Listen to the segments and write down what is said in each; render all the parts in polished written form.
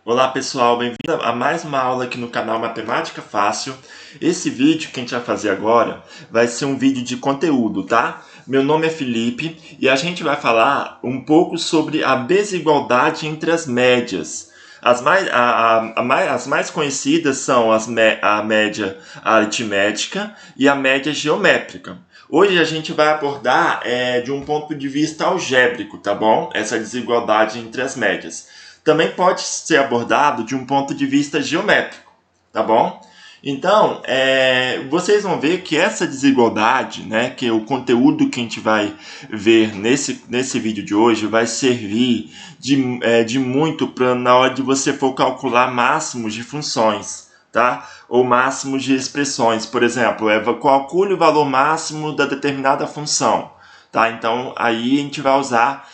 Olá pessoal, bem-vindo a mais uma aula aqui no canal Matemática Fácil. Esse vídeo que a gente vai fazer agora vai ser um vídeo de conteúdo, tá? Meu nome é Felipe e a gente vai falar um pouco sobre a desigualdade entre as médias. As mais conhecidas são a média aritmética e a média geométrica. Hoje a gente vai abordar de um ponto de vista algébrico, tá bom? Essa desigualdade entre as médias. Também pode ser abordado de um ponto de vista geométrico, tá bom? Então, vocês vão ver que essa desigualdade, né, que é o conteúdo que a gente vai ver nesse vídeo de hoje, vai servir de muito para na hora de você for calcular máximos de funções, tá? Ou máximos de expressões. Por exemplo, calcule o valor máximo da determinada função. Tá? Então, aí a gente vai usar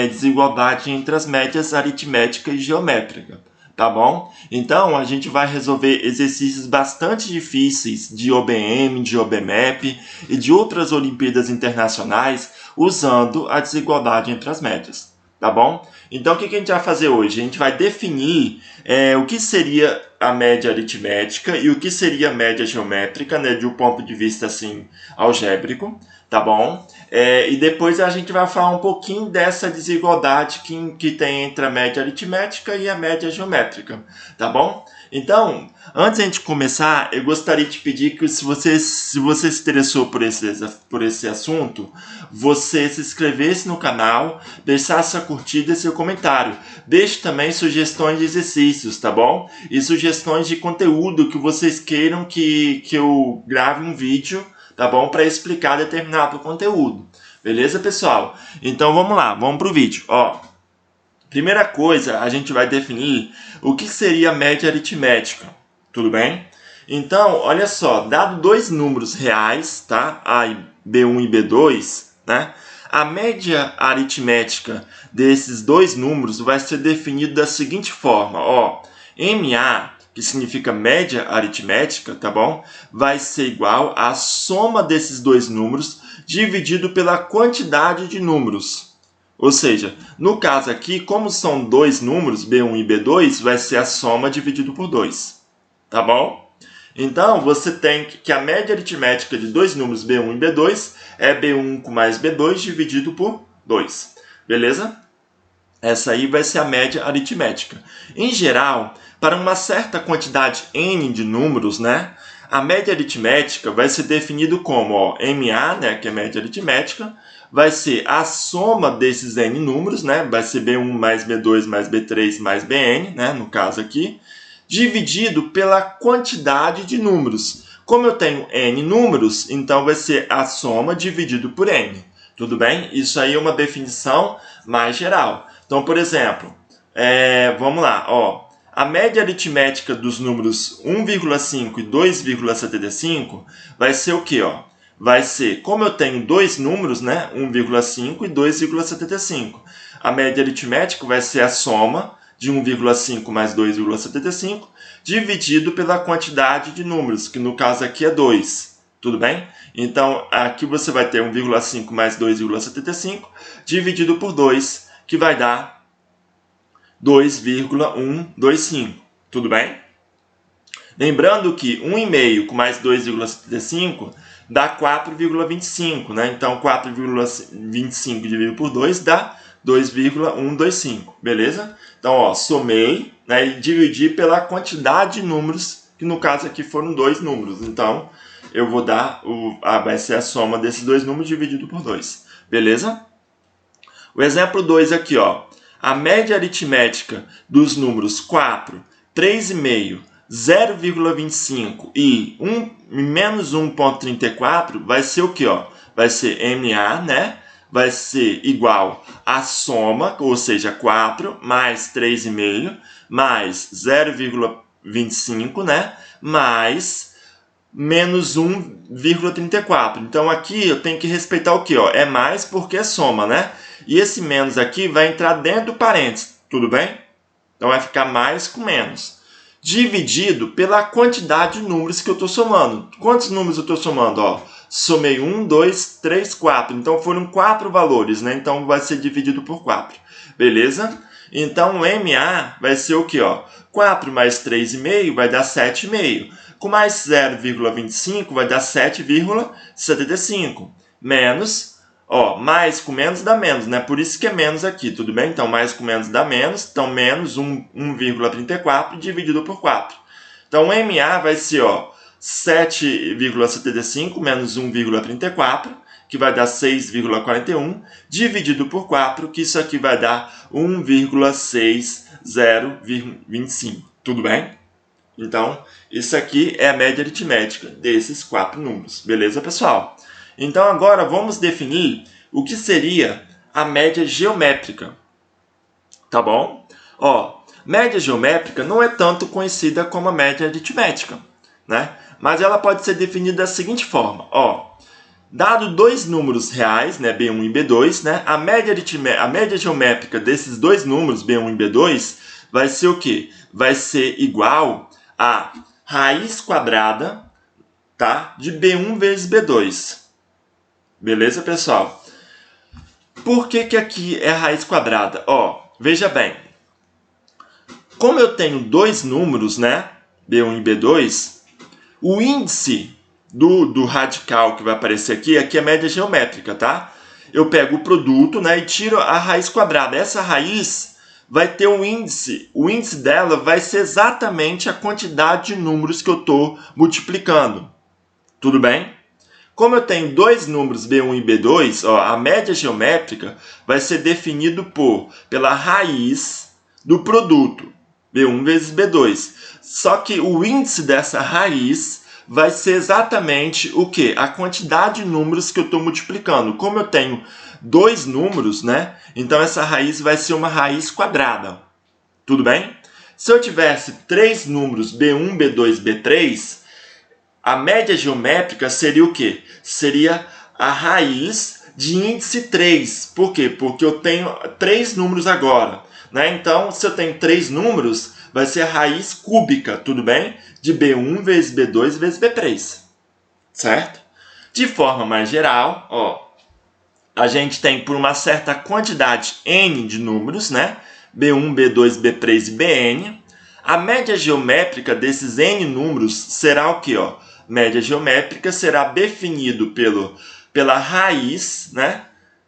desigualdade entre as médias aritmética e geométrica, tá bom? Então, a gente vai resolver exercícios bastante difíceis de OBM, de OBMAP e de outras Olimpíadas internacionais usando a desigualdade entre as médias, tá bom? Então, o que a gente vai fazer hoje? A gente vai definir o que seria a média aritmética e o que seria a média geométrica, né, de um ponto de vista assim algébrico, tá bom? E depois a gente vai falar um pouquinho dessa desigualdade que tem entre a média aritmética e a média geométrica, tá bom? Então, antes de a gente começar, eu gostaria de pedir que se você se interessou por esse assunto, você se inscrevesse no canal, deixasse sua curtida e seu comentário. Deixe também sugestões de exercícios, tá bom? E sugestões de conteúdo que vocês queiram que eu grave um vídeo, tá bom? Para explicar determinado conteúdo. Beleza, pessoal? Então vamos lá, vamos para o vídeo. Ó, primeira coisa, a gente vai definir o que seria a média aritmética. Tudo bem? Então, olha só, dado dois números reais, tá? B1 e B2, né? A média aritmética desses dois números vai ser definida da seguinte forma, ó, MA, que significa média aritmética, tá bom? Vai ser igual à soma desses dois números dividido pela quantidade de números. Ou seja, no caso aqui, como são dois números, B1 e B2, vai ser a soma dividido por 2, tá bom? Então, você tem que a média aritmética de dois números B1 e B2 é B1 mais B2 dividido por 2, beleza? Essa aí vai ser a média aritmética. Em geral, para uma certa quantidade n de números, né, a média aritmética vai ser definido como, ó, MA, né, que é a média aritmética, vai ser a soma desses n números, né, vai ser B1 mais B2 mais B3 mais Bn, né, no caso aqui, dividido pela quantidade de números. Como eu tenho n números, então vai ser a soma dividido por n. Tudo bem? Isso aí é uma definição mais geral. Então, por exemplo, vamos lá, ó, a média aritmética dos números 1,5 e 2,75 vai ser o quê? Ó? Vai ser, como eu tenho dois números, né, 1,5 e 2,75, a média aritmética vai ser a soma de 1,5 mais 2,75 dividido pela quantidade de números, que no caso aqui é 2. Tudo bem? Então, aqui você vai ter 1,5 mais 2,75 dividido por 2, que vai dar 2,125. Tudo bem? Lembrando que 1,5 com mais 2,75 dá 4,25, né? Então, 4,25 dividido por 2 dá 2,125, beleza? Então, ó, somei, né, e dividi pela quantidade de números, que no caso aqui foram dois números. Então, eu vou dar, vai ser a soma desses dois números dividido por 2, beleza? O exemplo 2 aqui, ó, a média aritmética dos números 4, 3,5, 0,25 e menos 1,34 vai ser o que? Vai ser MA, né? Vai ser igual à soma, ou seja, 4 mais 3,5 mais 0,25, né? Mais menos 1,34. Então, aqui eu tenho que respeitar o que? É mais porque é soma, né? E esse menos aqui vai entrar dentro do parênteses, tudo bem? Então, vai ficar mais com menos. Dividido pela quantidade de números que eu estou somando. Quantos números eu estou somando? Ó, somei 1, 2, 3, 4. Então, foram 4 valores, né? Então, vai ser dividido por 4. Beleza? Então, o MA vai ser o quê? 4 mais 3,5 vai dar 7,5. Com mais 0,25 vai dar 7,75. Menos, mais com menos dá menos, né? Por isso que é menos aqui, tudo bem? Então, mais com menos dá menos. Então, menos 1,34 dividido por 4. Então, o MA vai ser, 7,75 menos 1,34, que vai dar 6,41, dividido por 4, que isso aqui vai dar 1,6025. Tudo bem? Então, isso aqui é a média aritmética desses 4 números. Beleza, pessoal? Então, agora vamos definir o que seria a média geométrica. Tá bom? Média geométrica não é tanto conhecida como a média aritmética, né? Mas ela pode ser definida da seguinte forma. Dado dois números reais, né, B1 e B2, né, a média geométrica desses dois números, B1 e B2, vai ser o quê? Vai ser igual a raiz quadrada, tá, de B1 vezes B2. Beleza, pessoal? Por que aqui é raiz quadrada? Veja bem. Como eu tenho dois números, né, B1 e B2, o índice do radical que vai aparecer aqui é a média geométrica, tá? Eu pego o produto, né, e tiro a raiz quadrada. Essa raiz vai ter um índice. O índice dela vai ser exatamente a quantidade de números que eu estou multiplicando. Tudo bem? Como eu tenho dois números B1 e B2, a média geométrica vai ser definido pela raiz do produto, B1 vezes B2. Só que o índice dessa raiz vai ser exatamente o quê? A quantidade de números que eu estou multiplicando. Como eu tenho dois números, né? Então essa raiz vai ser uma raiz quadrada. Tudo bem? Se eu tivesse três números, B1, B2, B3, a média geométrica seria o quê? Seria a raiz de índice 3. Por quê? Porque eu tenho três números agora, né? Então, se eu tenho três números, vai ser a raiz cúbica, tudo bem? De B1 vezes B2 vezes B3, certo? De forma mais geral, a gente tem por uma certa quantidade N de números, né? B1, B2, B3 e Bn. A média geométrica desses N números será o quê? Média geométrica será definido pela raiz, né?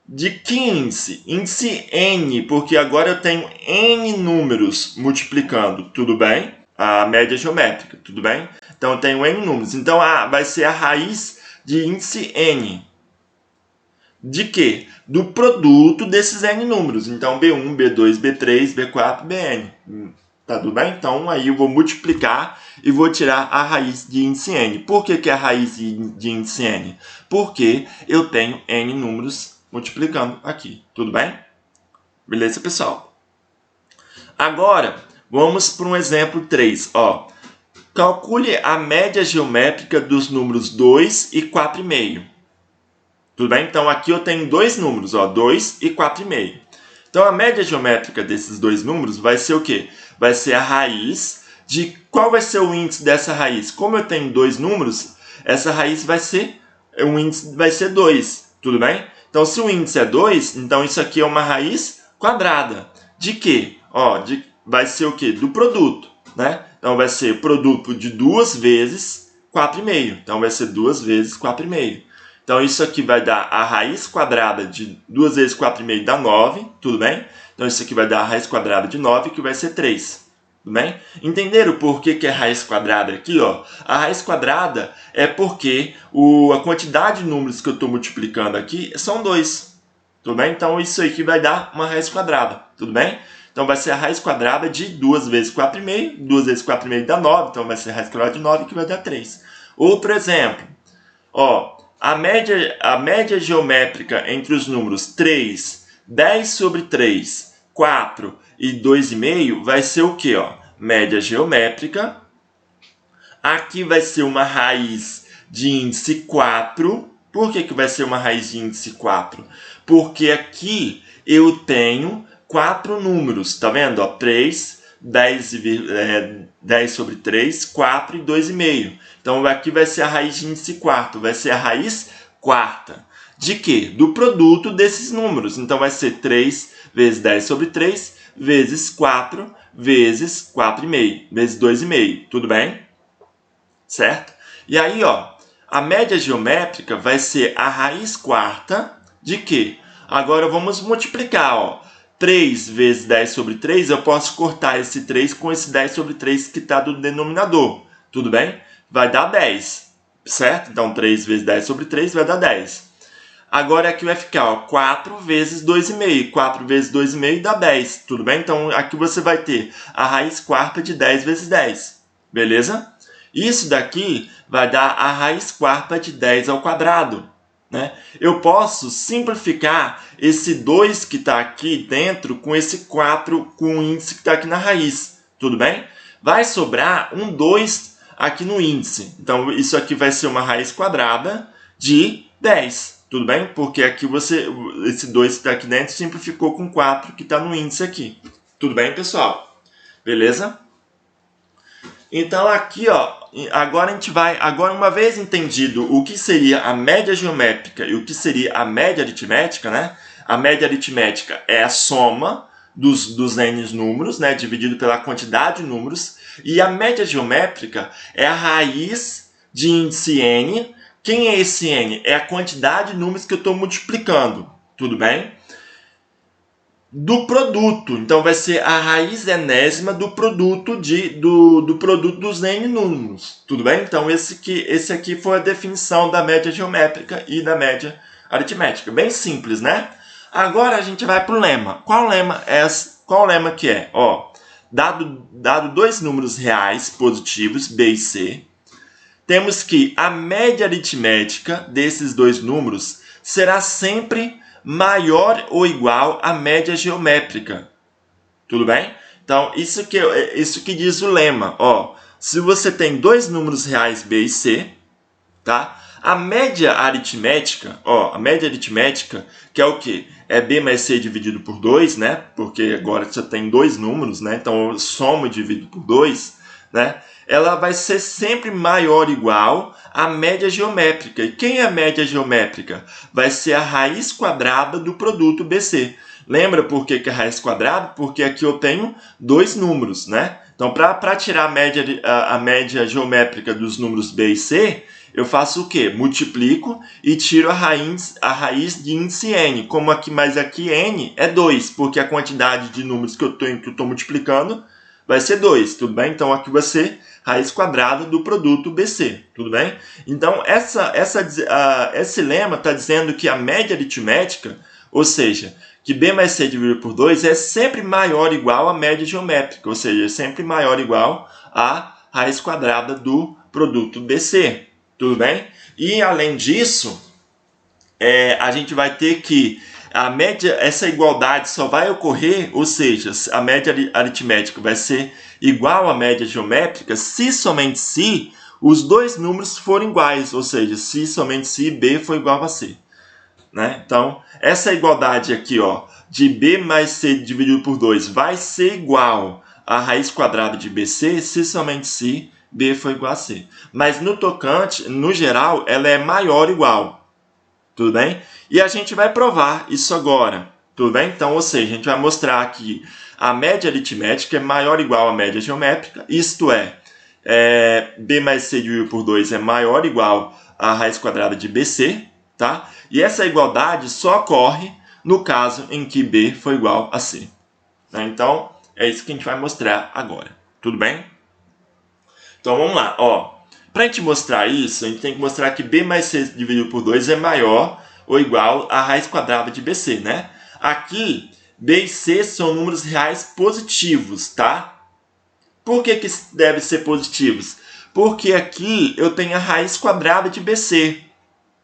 De que índice? Índice N, porque agora eu tenho N números multiplicando, tudo bem? A média geométrica, tudo bem? Então eu tenho N números. Então vai ser a raiz de índice N. De quê? Do produto desses N números. Então B1, B2, B3, B4, Bn. Tá tudo bem? Então aí eu vou multiplicar e vou tirar a raiz de índice N. Por que é a raiz de índice N? Porque eu tenho N números multiplicando aqui. Tudo bem? Beleza, pessoal? Agora, vamos para um exemplo 3. Calcule a média geométrica dos números 2 e 4,5. Tudo bem? Então, aqui eu tenho dois números, 2 e 4,5. Então, a média geométrica desses dois números vai ser o quê? Vai ser a raiz de... Qual vai ser o índice dessa raiz? Como eu tenho dois números, essa raiz vai ser... O índice vai ser 2. Tudo bem? Então, se o índice é 2, então isso aqui é uma raiz quadrada. De quê? Vai ser o quê? Do produto, né? Então, vai ser produto de 2 vezes 4,5. Então, vai ser 2 vezes 4,5. Então, isso aqui vai dar a raiz quadrada de 2 vezes 4,5 dá 9, tudo bem? Então, isso aqui vai dar a raiz quadrada de 9, que vai ser 3. Tudo bem? Entenderam por que é raiz quadrada aqui? A raiz quadrada é porque a quantidade de números que eu estou multiplicando aqui são 2. Tudo bem? Então, isso aqui vai dar uma raiz quadrada. Tudo bem? Então, vai ser a raiz quadrada de 2 vezes 4,5. 2 vezes 4,5 dá 9. Então, vai ser a raiz quadrada de 9, que vai dar 3. Outro exemplo. A média geométrica entre os números 3, 10 sobre 3, 4 e 2,5 vai ser o quê? Média geométrica. Aqui vai ser uma raiz de índice 4. Por que vai ser uma raiz de índice 4? Porque aqui eu tenho 4 números, tá vendo? 3, 10 sobre 3, 4 e 2,5. Então, aqui vai ser a raiz de índice 4, vai ser a raiz quarta. De quê? Do produto desses números. Então, vai ser 3 vezes 10 sobre 3, vezes 4 vezes 4,5, vezes 2,5, tudo bem? Certo? E aí, ó, a média geométrica vai ser a raiz quarta de quê? Agora vamos multiplicar, ó. 3 vezes 10 sobre 3, eu posso cortar esse 3 com esse 10 sobre 3 que está do denominador, tudo bem? Vai dar 10, certo? Então 3 vezes 10 sobre 3 vai dar 10. Agora aqui vai ficar, ó, 4 vezes 2,5. 4 vezes 2,5 dá 10, tudo bem? Então aqui você vai ter a raiz quarta de 10 vezes 10, beleza? Isso daqui vai dar a raiz quarta de 10 ao quadrado, né? Eu posso simplificar esse 2 que está aqui dentro com esse 4 com o índice que está aqui na raiz, tudo bem? Vai sobrar um 2 aqui no índice. Então isso aqui vai ser uma raiz quadrada de 10. Tudo bem? Porque aqui esse 2 que está aqui dentro simplificou com 4 que está no índice aqui. Tudo bem, pessoal? Beleza? Então aqui, ó, agora uma vez entendido o que seria a média geométrica e o que seria a média aritmética, né? A média aritmética é a soma dos n números, né, dividido pela quantidade de números, e a média geométrica é a raiz de índice n. Quem é esse n? É a quantidade de números que eu estou multiplicando, tudo bem? Do produto, então vai ser a raiz enésima do produto do produto dos n números, tudo bem? Então esse aqui foi a definição da média geométrica e da média aritmética, bem simples, né? Agora a gente vai para o lema. Qual o lema que é? Ó, dado dois números reais positivos, b e c, temos que a média aritmética desses dois números será sempre maior ou igual à média geométrica. Tudo bem? Então, isso que diz o lema. Ó, se você tem dois números reais b e c, tá? A média aritmética, que é o quê? É b mais c dividido por 2, né? Porque agora você tem dois números, né? Então eu somo e divido por 2, né? Ela vai ser sempre maior ou igual à média geométrica. E quem é a média geométrica? Vai ser a raiz quadrada do produto BC. Lembra por que é raiz quadrada? Porque aqui eu tenho dois números, né? Então, para tirar a média geométrica dos números B e C, eu faço o quê? Multiplico e tiro a raiz de índice n. Mas aqui n é 2, porque a quantidade de números que eu estou multiplicando vai ser 2, tudo bem? Então aqui vai ser raiz quadrada do produto BC, tudo bem? Então esse lema está dizendo que a média aritmética, ou seja, que b mais c dividido por 2 é sempre maior ou igual à média geométrica, ou seja, é sempre maior ou igual à raiz quadrada do produto BC, tudo bem? E além disso, a gente vai ter que essa igualdade só vai ocorrer, ou seja, a média aritmética vai ser igual à média geométrica se somente se os dois números forem iguais, ou seja, se somente se b for igual a c. Né? Então, essa igualdade aqui, ó, de b mais c dividido por 2 vai ser igual à raiz quadrada de bc se somente se b for igual a c. Mas no geral, ela é maior ou igual. Tudo bem? E a gente vai provar isso agora. Tudo bem? Então, ou seja, a gente vai mostrar que a média aritmética é maior ou igual à média geométrica. Isto é, b mais c dividido por 2 é maior ou igual à raiz quadrada de bc. Tá? E essa igualdade só ocorre no caso em que b for igual a c. Né? Então, é isso que a gente vai mostrar agora. Tudo bem? Então, vamos lá. Para a gente mostrar isso, a gente tem que mostrar que b mais c dividido por 2 é maior ou igual à raiz quadrada de bc, né? Aqui, b e c são números reais positivos, tá? Por que devem ser positivos? Porque aqui eu tenho a raiz quadrada de bc,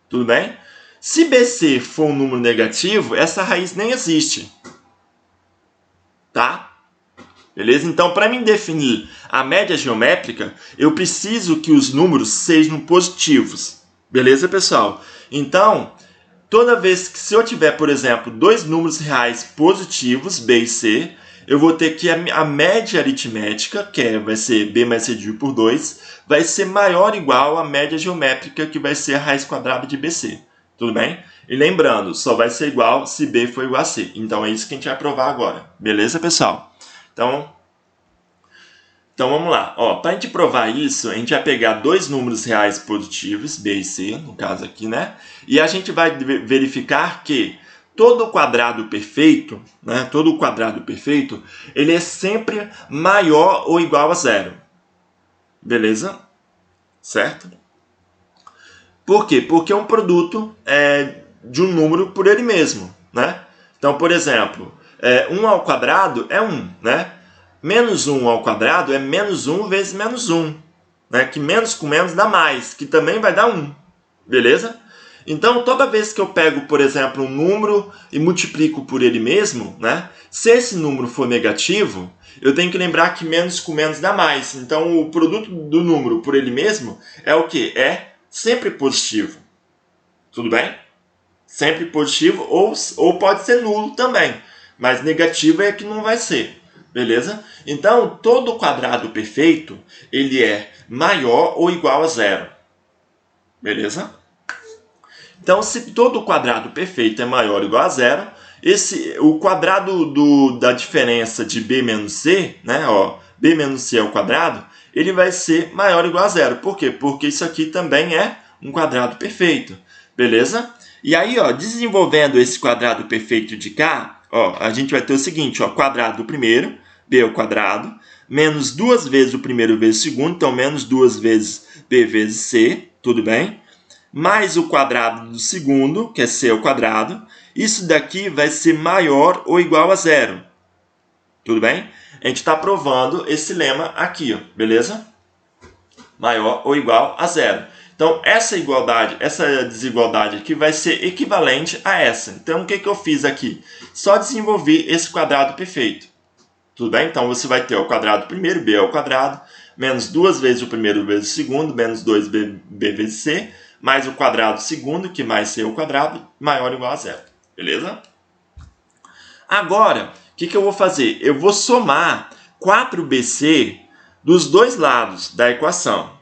tudo bem? Se bc for um número negativo, essa raiz nem existe, tá? Beleza? Então, para mim definir a média geométrica, eu preciso que os números sejam positivos. Beleza, pessoal? Então, toda vez que se eu tiver, por exemplo, dois números reais positivos, b e c, eu vou ter que a média aritmética, que vai ser b mais c dividido por 2, vai ser maior ou igual à média geométrica, que vai ser a raiz quadrada de bc. Tudo bem? E lembrando, só vai ser igual se B for igual a C. Então é isso que a gente vai provar agora. Beleza, pessoal? Então vamos lá. Para a gente provar isso, a gente vai pegar dois números reais positivos, B e C, no caso aqui, né? E a gente vai verificar que todo quadrado perfeito, né? Todo quadrado perfeito, ele é sempre maior ou igual a zero. Beleza? Certo? Por quê? Porque é um produto de um número por ele mesmo, né? Então, por exemplo, 1 ao quadrado é 1, né? Menos 1 ao quadrado é menos 1 vezes menos 1, né? Que menos com menos dá mais, que também vai dar 1, beleza? Então, toda vez que eu pego, por exemplo, um número e multiplico por ele mesmo, né? Se esse número for negativo, eu tenho que lembrar que menos com menos dá mais. Então, o produto do número por ele mesmo é o quê? É sempre positivo. Tudo bem? Sempre positivo ou pode ser nulo também. Mas negativo é que não vai ser. Beleza? Então, todo quadrado perfeito, ele é maior ou igual a zero. Beleza? Então, se todo quadrado perfeito é maior ou igual a zero, o quadrado da diferença de B menos C, né, B menos C ao quadrado, ele vai ser maior ou igual a zero. Por quê? Porque isso aqui também é um quadrado perfeito. Beleza? E aí, desenvolvendo esse quadrado perfeito de cá, a gente vai ter o seguinte, quadrado do primeiro, B ao quadrado, menos 2 vezes o primeiro vezes o segundo, então menos 2 vezes B vezes C, tudo bem? Mais o quadrado do segundo, que é C ao quadrado. Isso daqui vai ser maior ou igual a zero. Tudo bem? A gente está provando esse lema aqui, beleza? Maior ou igual a zero. Então, essa desigualdade aqui vai ser equivalente a essa. Então, o que eu fiz aqui? Só desenvolvi esse quadrado perfeito. Tudo bem? Então, você vai ter o quadrado primeiro, B ao quadrado, menos 2 vezes o primeiro vezes o segundo, menos 2B vezes C, mais o quadrado segundo, que mais C ao quadrado, maior ou igual a zero. Beleza? Agora, o que eu vou fazer? Eu vou somar 4BC dos dois lados da equação.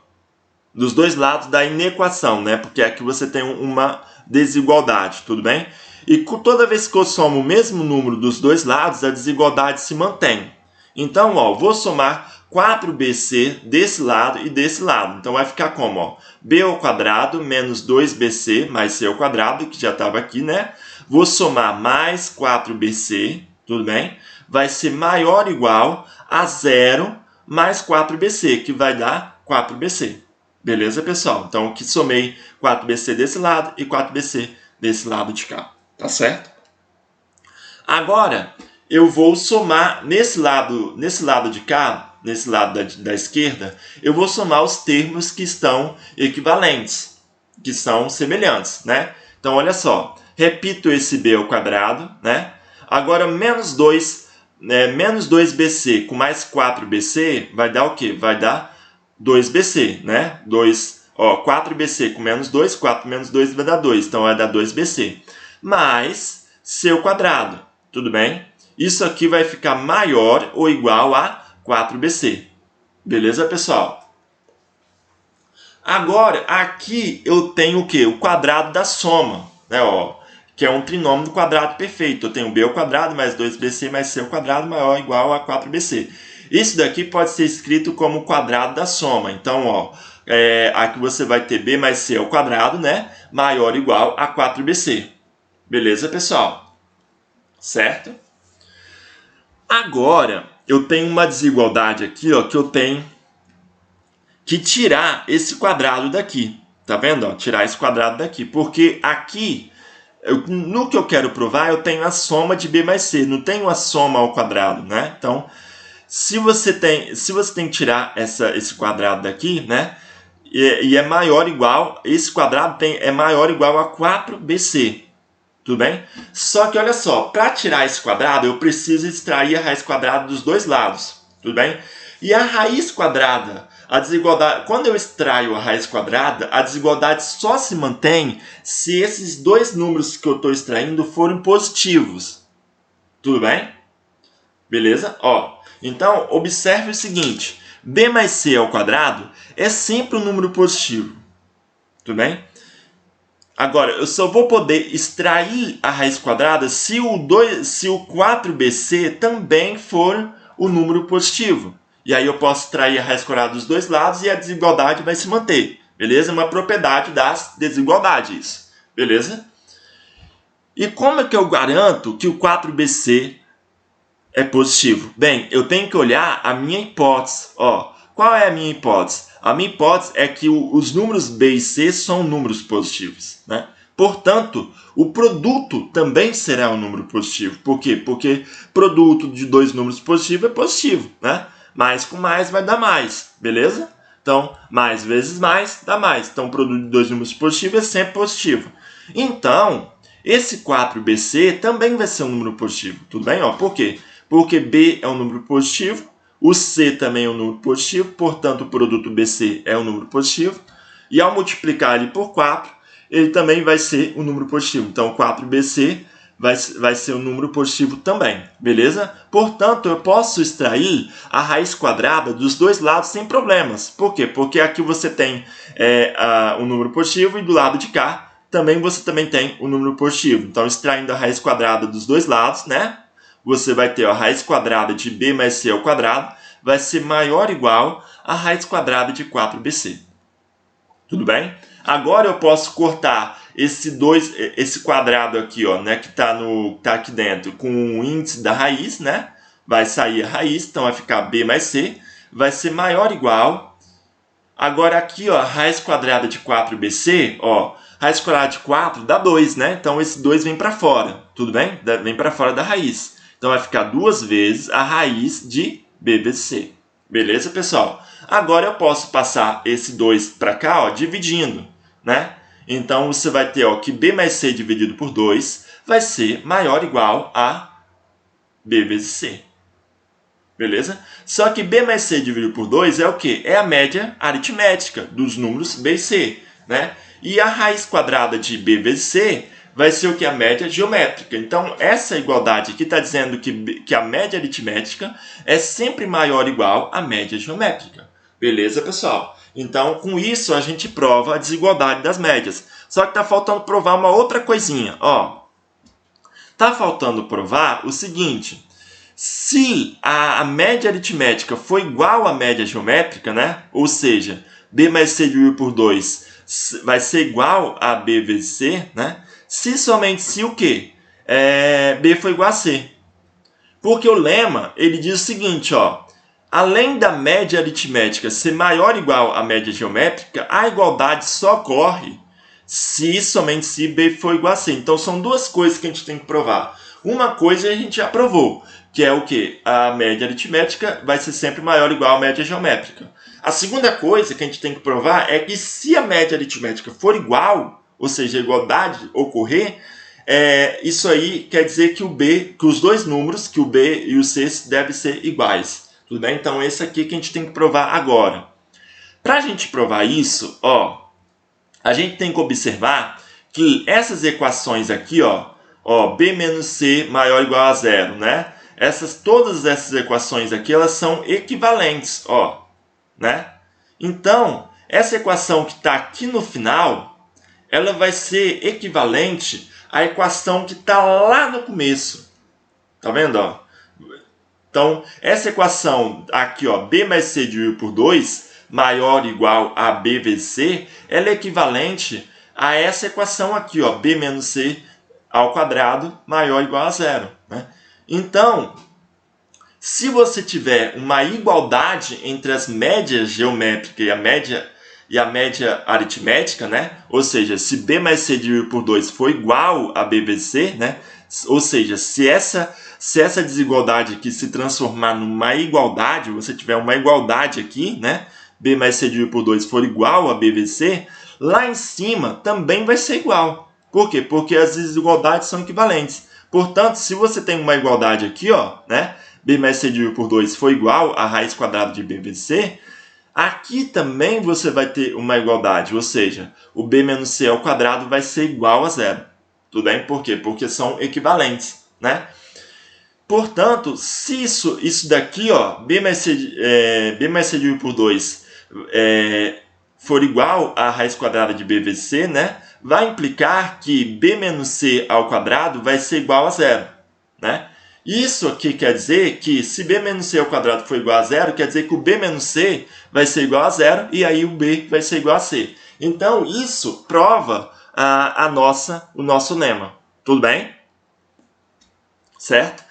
Dos dois lados da inequação, né? Porque aqui você tem uma desigualdade, tudo bem? E toda vez que eu somo o mesmo número dos dois lados, a desigualdade se mantém. Então, vou somar 4BC desse lado e desse lado. Então, vai ficar como? B ao quadrado menos 2BC mais C ao quadrado, que já estava aqui, né? Vou somar mais 4BC, tudo bem? Vai ser maior ou igual a 0 mais 4BC, que vai dar 4BC. Beleza, pessoal? Então, aqui somei 4BC desse lado e 4BC desse lado de cá. Tá certo? Agora, eu vou somar nesse lado de cá, nesse lado da esquerda, eu vou somar os termos que estão equivalentes, que são semelhantes, né? Então, olha só. Repito esse B ao quadrado, né? Agora, menos 2BC com mais 4BC vai dar o quê? Vai dar 2BC, né? 4BC com menos 2, 4 menos 2 vai dar 2, então vai dar 2BC. Mais C ao quadrado, tudo bem? Isso aqui vai ficar maior ou igual a 4BC. Beleza, pessoal? Agora, aqui eu tenho o quê? O quadrado da soma, né? Que é um trinômio do quadrado perfeito. Eu tenho B ao quadrado mais 2BC mais C ao quadrado maior ou igual a 4BC. Isso daqui pode ser escrito como quadrado da soma. Então, aqui você vai ter B mais C ao quadrado, né? Maior ou igual a 4BC. Beleza, pessoal? Certo? Agora, eu tenho uma desigualdade aqui, que eu tenho que tirar esse quadrado daqui. Tá vendo? Tirar esse quadrado daqui. Porque aqui, no que eu quero provar, eu tenho a soma de B mais C. Não tenho a soma ao quadrado, né? Então, se você tem que tirar esse quadrado daqui, né? E é maior ou igual, esse quadrado é maior ou igual a 4BC. Tudo bem? Só que olha só, para tirar esse quadrado, eu preciso extrair a raiz quadrada dos dois lados. Tudo bem? E a raiz quadrada, a desigualdade, quando eu extraio a raiz quadrada, a desigualdade só se mantém se esses dois números que eu estou extraindo forem positivos. Tudo bem? Beleza? Então, observe o seguinte. B mais C ao quadrado é sempre um número positivo. Tudo bem? Agora, eu só vou poder extrair a raiz quadrada se o 4bc também for o número positivo. E aí eu posso extrair a raiz quadrada dos dois lados e a desigualdade vai se manter. Beleza? É uma propriedade das desigualdades. Beleza? E como é que eu garanto que o 4bc é positivo? Bem, eu tenho que olhar a minha hipótese. Ó, qual é a minha hipótese? A minha hipótese é que os números b e c são números positivos, né? Portanto, o produto também será um número positivo. Por quê? Porque produto de dois números positivos é positivo, né? Mais com mais vai dar mais, beleza? Então, mais vezes mais dá mais. Então, o produto de dois números positivos é sempre positivo. Então, esse 4bc também vai ser um número positivo, tudo bem? Ó, por quê? Porque b é um número positivo, o c também é um número positivo, portanto, o produto bc é um número positivo. E ao multiplicar ele por 4, ele também vai ser um número positivo. Então, 4bc vai ser um número positivo também, beleza? Portanto, eu posso extrair a raiz quadrada dos dois lados sem problemas. Por quê? Porque aqui você tem um número positivo e do lado de cá você também tem um número positivo. Então, extraindo a raiz quadrada dos dois lados, né? Você vai ter a raiz quadrada de b mais c ao quadrado vai ser maior ou igual à raiz quadrada de 4bc. Tudo bem? Agora eu posso cortar esse quadrado aqui, ó, né, que tá aqui dentro, com o índice da raiz, né? Vai sair a raiz, então vai ficar b mais c, vai ser maior ou igual. Agora aqui, ó, raiz quadrada de 4bc, ó, raiz quadrada de 4 dá 2, né? Então esse 2 vem para fora, tudo bem? Vem para fora da raiz. Então vai ficar 2 vezes a raiz de b vezes c. Beleza, pessoal? Agora eu posso passar esse 2 para cá, ó, dividindo, né? Então você vai ter, ó, que b mais c dividido por 2 vai ser maior ou igual a b vezes c. Beleza? Só que b mais c dividido por 2 é o quê? É a média aritmética dos números b e c, né? E a raiz quadrada de b vezes c vai ser o que? A média geométrica. Então, essa igualdade aqui está dizendo que a média aritmética é sempre maior ou igual à média geométrica. Beleza, pessoal? Então, com isso, a gente prova a desigualdade das médias. Só que está faltando provar uma outra coisinha. Ó, está faltando provar o seguinte. Se a média aritmética for igual à média geométrica, né? Ou seja, b mais c dividido por 2 vai ser igual a b vezes c, né? Se somente se o quê? B for igual a C. Porque o lema, ele diz o seguinte, ó. Além da média aritmética ser maior ou igual à média geométrica, a igualdade só ocorre se somente se B for igual a C. Então, são duas coisas que a gente tem que provar. Uma coisa a gente já provou, que é o quê? A média aritmética vai ser sempre maior ou igual à média geométrica. A segunda coisa que a gente tem que provar é que se a média aritmética for igual, ou seja, a igualdade ocorrer, isso aí quer dizer que os dois números, que o B e o C, devem ser iguais. Tudo bem? Então, esse aqui que a gente tem que provar agora. Para a gente provar isso, ó, a gente tem que observar que essas equações aqui, ó, B menos C maior ou igual a zero, né? Todas essas equações aqui, elas são equivalentes, ó, né? Então, essa equação que está aqui no final, ela vai ser equivalente à equação que está lá no começo. Tá vendo, ó? Então, essa equação aqui, ó, b mais c dividido por 2, maior ou igual a b vezes c, ela é equivalente a essa equação aqui, ó, b menos c ao quadrado maior ou igual a zero, né? Então, se você tiver uma igualdade entre as médias geométricas e a média aritmética, né? Ou seja, se b mais c dividido por 2 for igual a b vezes c, né? Ou seja, se essa desigualdade aqui se transformar numa igualdade, você tiver uma igualdade aqui, né? b mais c dividido por 2 for igual a b vezes c, lá em cima também vai ser igual. Por quê? Porque as desigualdades são equivalentes. Portanto, se você tem uma igualdade aqui, ó, né? b mais c dividido por 2 for igual a raiz quadrada de b vezes c, aqui também você vai ter uma igualdade, ou seja, o b menos c ao quadrado vai ser igual a zero. Tudo bem? Por quê? Porque são equivalentes, né? Portanto, se isso daqui, ó, b mais c dividido por 2 for igual a raiz quadrada de b vezes c, né? vai implicar que b menos c ao quadrado vai ser igual a zero, né? Isso aqui quer dizer que se b menos c ao quadrado for igual a zero, quer dizer que o b menos c vai ser igual a zero e aí o b vai ser igual a c. Então, isso prova o nosso lema. Tudo bem? Certo?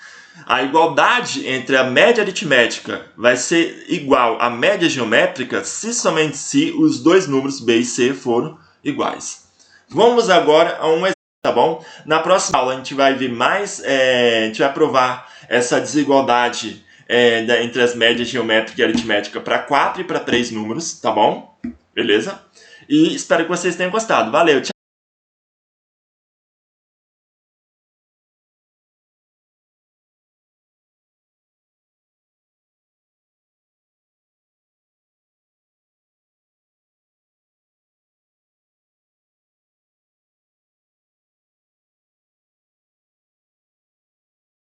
A igualdade entre a média aritmética vai ser igual à média geométrica somente se os dois números b e c foram iguais. Vamos agora a um exemplo, tá bom? Na próxima aula a gente vai ver mais, a gente vai provar essa desigualdade entre as médias geométrica e aritmética para 4 e para 3 números, tá bom? Beleza? E espero que vocês tenham gostado. Valeu, tchau!